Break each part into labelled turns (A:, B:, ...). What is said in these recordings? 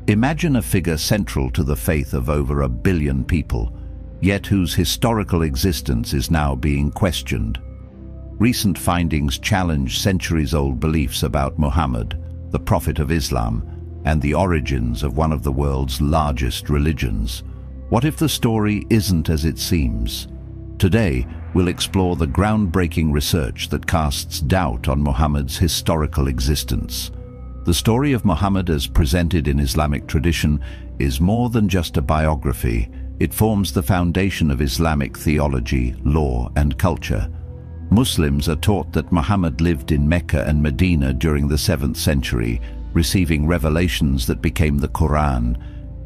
A: Imagine a figure central to the faith of over 1 billion people, yet whose historical existence is now being questioned. Recent findings challenge centuries-old beliefs about Muhammad, the prophet of Islam, and the origins of one of the world's largest religions. What if the story isn't as it seems? Today, we'll explore the groundbreaking research that casts doubt on Muhammad's historical existence. The story of Muhammad as presented in Islamic tradition is more than just a biography. It forms the foundation of Islamic theology, law, and culture. Muslims are taught that Muhammad lived in Mecca and Medinah during the 7th century, receiving revelations that became the Quran.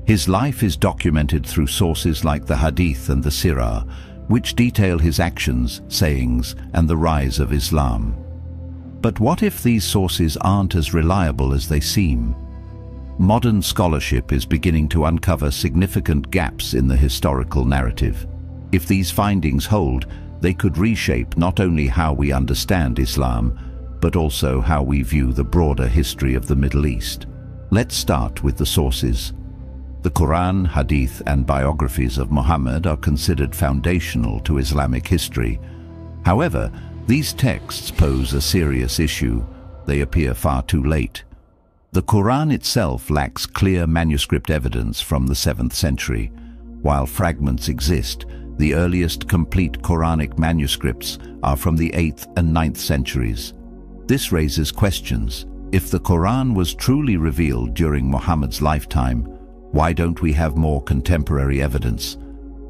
A: His life is documented through sources like the Hadith and the Sirah, which detail his actions, sayings, and the rise of Islam. But what if these sources aren't as reliable as they seem? Modern scholarship is beginning to uncover significant gaps in the historical narrative. If these findings hold, they could reshape not only how we understand Islam, but also how we view the broader history of the Middle East. Let's start with the sources. The Quran, Hadith, and biographies of Muhammad are considered foundational to Islamic history. However, these texts pose a serious issue. They appear far too late. The Quran itself lacks clear manuscript evidence from the 7th century. While fragments exist, the earliest complete Quranic manuscripts are from the 8th and 9th centuries. This raises questions. If the Quran was truly revealed during Muhammad's lifetime, why don't we have more contemporary evidence?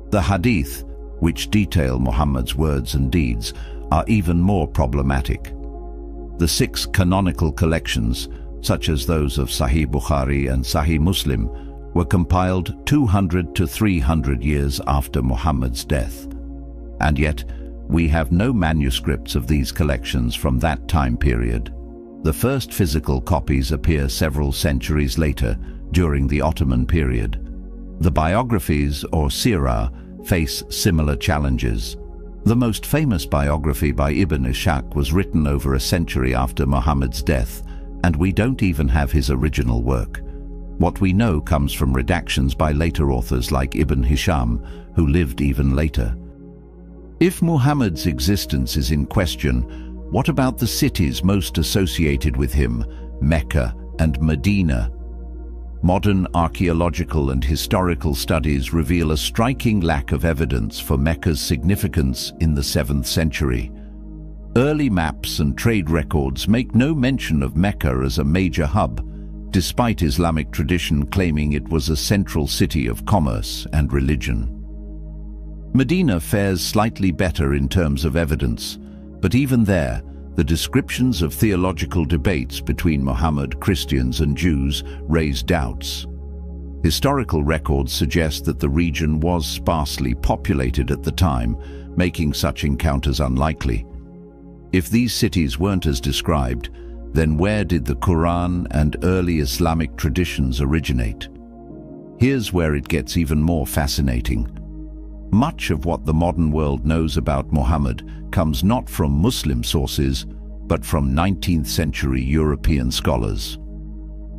A: The Hadith, which detail Muhammad's words and deeds, are even more problematic. The 6 canonical collections, such as those of Sahih Bukhari and Sahih Muslim, were compiled 200 to 300 years after Muhammad's death. And yet, we have no manuscripts of these collections from that time period. The first physical copies appear several centuries later, during the Ottoman period. The biographies, or Sirah, face similar challenges. The most famous biography by Ibn Ishaq was written over a century after Muhammad's death, and we don't even have his original work. What we know comes from redactions by later authors like Ibn Hisham, who lived even later. If Muhammad's existence is in question, what about the cities most associated with him, Mecca and Medinah? Modern archaeological and historical studies reveal a striking lack of evidence for Mecca's significance in the 7th century. Early maps and trade records make no mention of Mecca as a major hub, despite Islamic tradition claiming it was a central city of commerce and religion. Medina fares slightly better in terms of evidence, but even there, the descriptions of theological debates between Muhammad, Christians, and Jews raise doubts. Historical records suggest that the region was sparsely populated at the time, making such encounters unlikely. If these cities weren't as described, then where did the Quran and early Islamic traditions originate? Here's where it gets even more fascinating. Much of what the modern world knows about Muhammad comes not from Muslim sources, but from 19th century European scholars.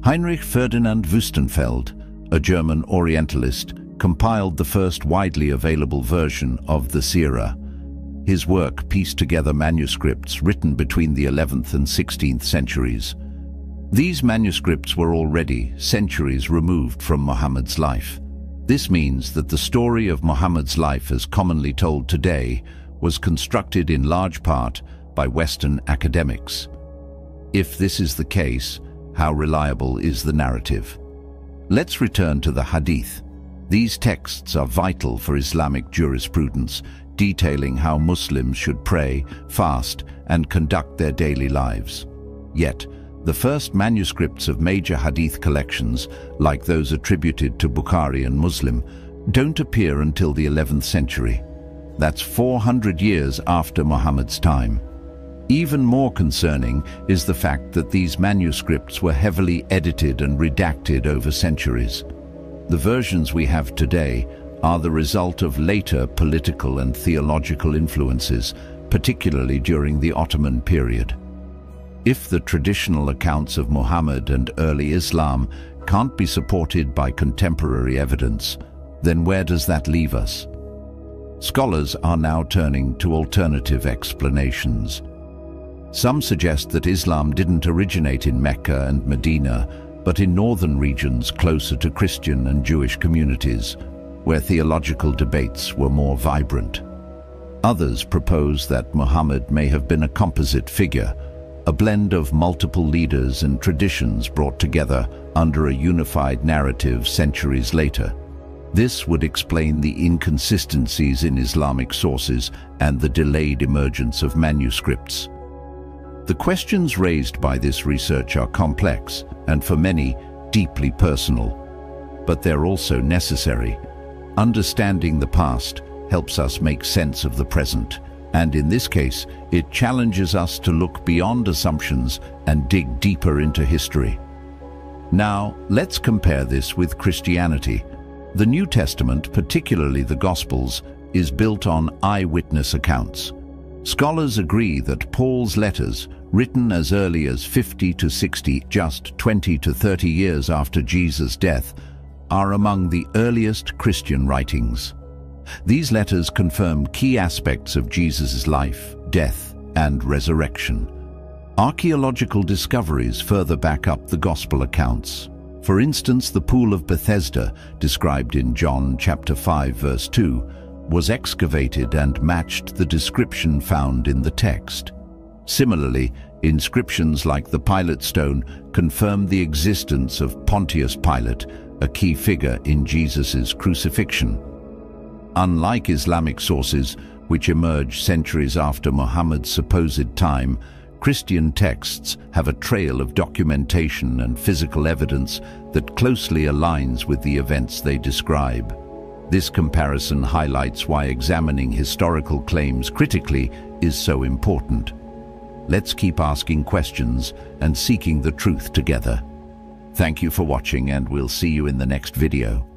A: Heinrich Ferdinand Wüstenfeld, a German Orientalist, compiled the first widely available version of the Sirah. His work pieced together manuscripts written between the 11th and 16th centuries. These manuscripts were already centuries removed from Muhammad's life. This means that the story of Muhammad's life as commonly told today was constructed in large part by Western academics. If this is the case, how reliable is the narrative? Let's return to the Hadith. These texts are vital for Islamic jurisprudence, detailing how Muslims should pray, fast, and conduct their daily lives. Yet, the first manuscripts of major Hadith collections, like those attributed to Bukhari and Muslim, don't appear until the 11th century. That's 400 years after Muhammad's time. Even more concerning is the fact that these manuscripts were heavily edited and redacted over centuries. The versions we have today are the result of later political and theological influences, particularly during the Ottoman period. If the traditional accounts of Muhammad and early Islam can't be supported by contemporary evidence, then where does that leave us? Scholars are now turning to alternative explanations. Some suggest that Islam didn't originate in Mecca and Medinah, but in northern regions closer to Christian and Jewish communities, where theological debates were more vibrant. Others propose that Muhammad may have been a composite figure, a blend of multiple leaders and traditions brought together under a unified narrative centuries later. This would explain the inconsistencies in Islamic sources and the delayed emergence of manuscripts. The questions raised by this research are complex and, for many, deeply personal. But they're also necessary. Understanding the past helps us make sense of the present, and in this case, it challenges us to look beyond assumptions and dig deeper into history. Now, let's compare this with Christianity. The New Testament, particularly the Gospels, is built on eyewitness accounts. Scholars agree that Paul's letters, written as early as 50 to 60, just 20 to 30 years after Jesus' death, are among the earliest Christian writings. These letters confirm key aspects of Jesus' life, death, and resurrection. Archaeological discoveries further back up the Gospel accounts. For instance, the Pool of Bethesda, described in John chapter 5, verse 2, was excavated and matched the description found in the text. Similarly, inscriptions like the Pilate stone confirm the existence of Pontius Pilate, a key figure in Jesus' crucifixion. Unlike Islamic sources, which emerge centuries after Muhammad's supposed time, Christian texts have a trail of documentation and physical evidence that closely aligns with the events they describe. This comparison highlights why examining historical claims critically is so important. Let's keep asking questions and seeking the truth together. Thank you for watching, and we'll see you in the next video.